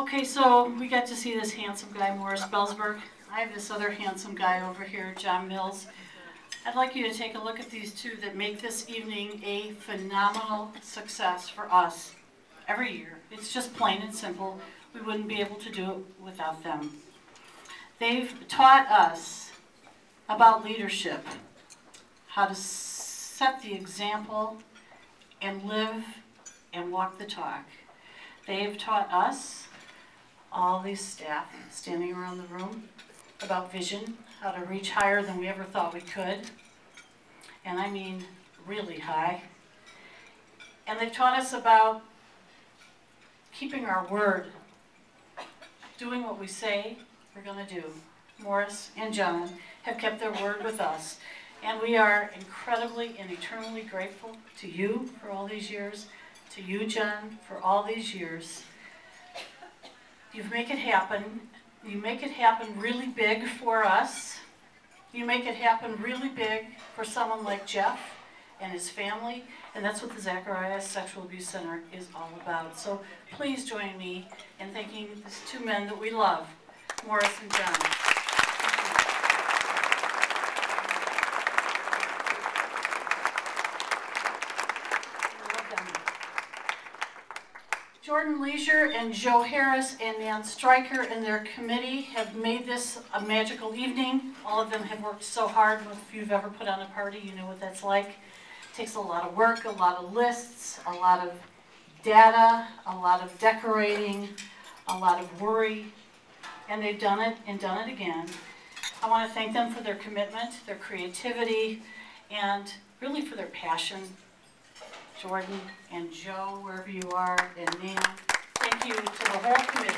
Okay, so we got to see this handsome guy, Morris Bellsberg. I have this other handsome guy over here, John Mills. I'd like you to take a look at these two that make this evening a phenomenal success for us every year. It's just plain and simple. We wouldn't be able to do it without them. They've taught us about leadership, how to set the example and live and walk the talk. They've taught us, all these staff standing around the room, about vision, how to reach higher than we ever thought we could. And I mean really high. And they've taught us about keeping our word, doing what we say we're going to do. Morris and John have kept their word with us. And we are incredibly and eternally grateful to you for all these years, to you, John, for all these years. You make it happen. You make it happen really big for us. You make it happen really big for someone like Jeff and his family, and that's what the Zacharias Sexual Abuse Center is all about. So please join me in thanking these two men that we love, Morris and John. Jordan Leisure and Joe Harris and Nan Stryker and their committee have made this a magical evening. All of them have worked so hard. If you've ever put on a party, you know what that's like. It takes a lot of work, a lot of lists, a lot of data, a lot of decorating, a lot of worry, and they've done it and done it again. I want to thank them for their commitment, their creativity, and really for their passion. Jordan and Joe, wherever you are, and Nan, thank you to the whole committee.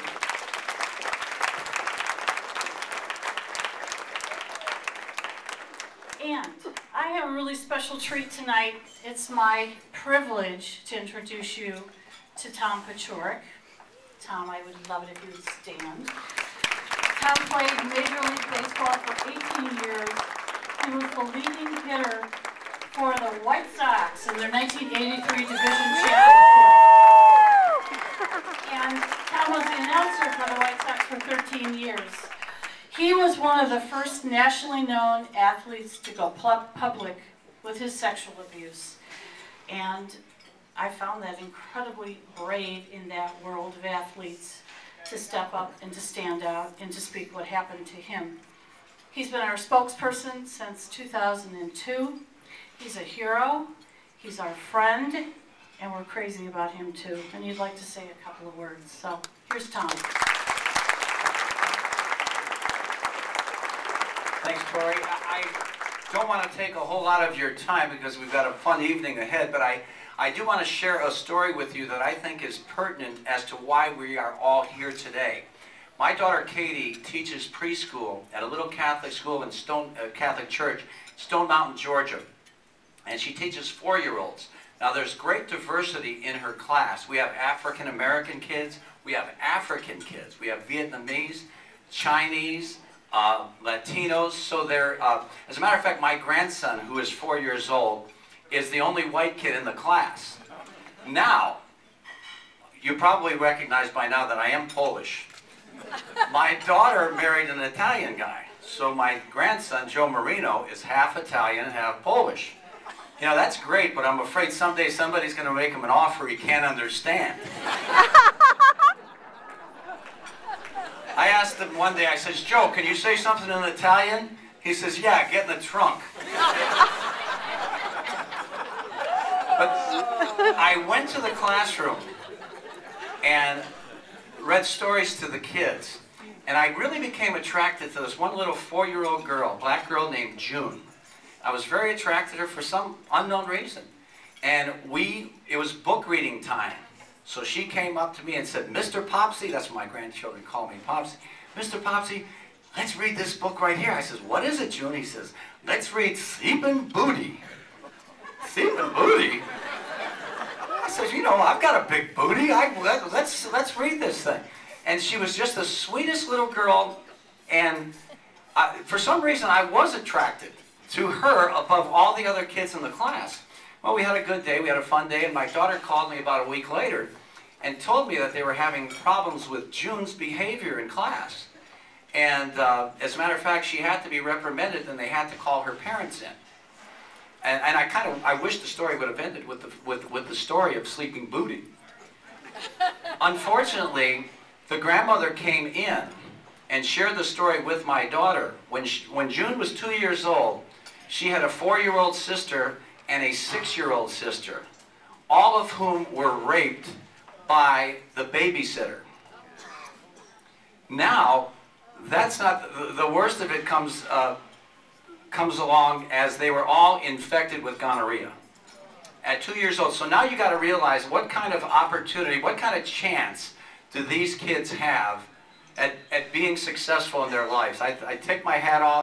And I have a really special treat tonight. It's my privilege to introduce you to Tom Paciorek. Tom, I would love it if you would stand. Tom played Major League Baseball for 18 years. He was the leading hitter for the White Sox in their 1983 division championship. And Tom was the announcer for the White Sox for 13 years. He was one of the first nationally known athletes to go public with his sexual abuse. And I found that incredibly brave in that world of athletes to step up and to stand out and to speak what happened to him. He's been our spokesperson since 2002. He's a hero, he's our friend, and we're crazy about him too. And he'd like to say a couple of words. So here's Tom. Thanks, Torrie. I don't want to take a whole lot of your time because we've got a fun evening ahead, but I do want to share a story with you that I think is pertinent as to why we are all here today. My daughter Katie teaches preschool at a little Catholic school in Catholic Church, Stone Mountain, Georgia. And she teaches 4-year-olds. Now there's great diversity in her class. We have African American kids, we have African kids, we have Vietnamese, Chinese, Latinos. So they're, as a matter of fact, my grandson, who is 4 years old, is the only white kid in the class. Now, you probably recognize by now that I am Polish. My daughter married an Italian guy. So my grandson, Joe Marino, is half Italian and half Polish. You know, that's great, but I'm afraid someday somebody's going to make him an offer he can't understand. I asked him one day, I says, Joe, can you say something in Italian? He says, yeah, get in the trunk. But I went to the classroom and read stories to the kids. And I really became attracted to this one little 4-year-old girl, black girl named June. I was very attracted to her for some unknown reason. And it was book reading time. So she came up to me and said, Mr. Popsy, that's what my grandchildren call me, Popsy. Mr. Popsy, let's read this book right here. I says, what is it, June? He says, let's read Sleepin' Booty. Sleepin' Booty? I says, you know, I've got a big booty. Let's read this thing. And she was just the sweetest little girl. And for some reason, I was attracted to her above all the other kids in the class. Well, we had a good day, we had a fun day, and my daughter called me about a week later, and told me that they were having problems with June's behavior in class. And as a matter of fact, she had to be reprimanded, and they had to call her parents in. And I wish the story would have ended with the story of Sleeping Booty. Unfortunately, the grandmother came in and shared the story with my daughter. When June was 2 years old, she had a 4-year-old sister and a 6-year-old sister, all of whom were raped by the babysitter. Now, that's not the worst of it. Comes along as they were all infected with gonorrhea at 2 years old. So now you got to realize what kind of opportunity, what kind of chance do these kids have at being successful in their lives. I take my hat off.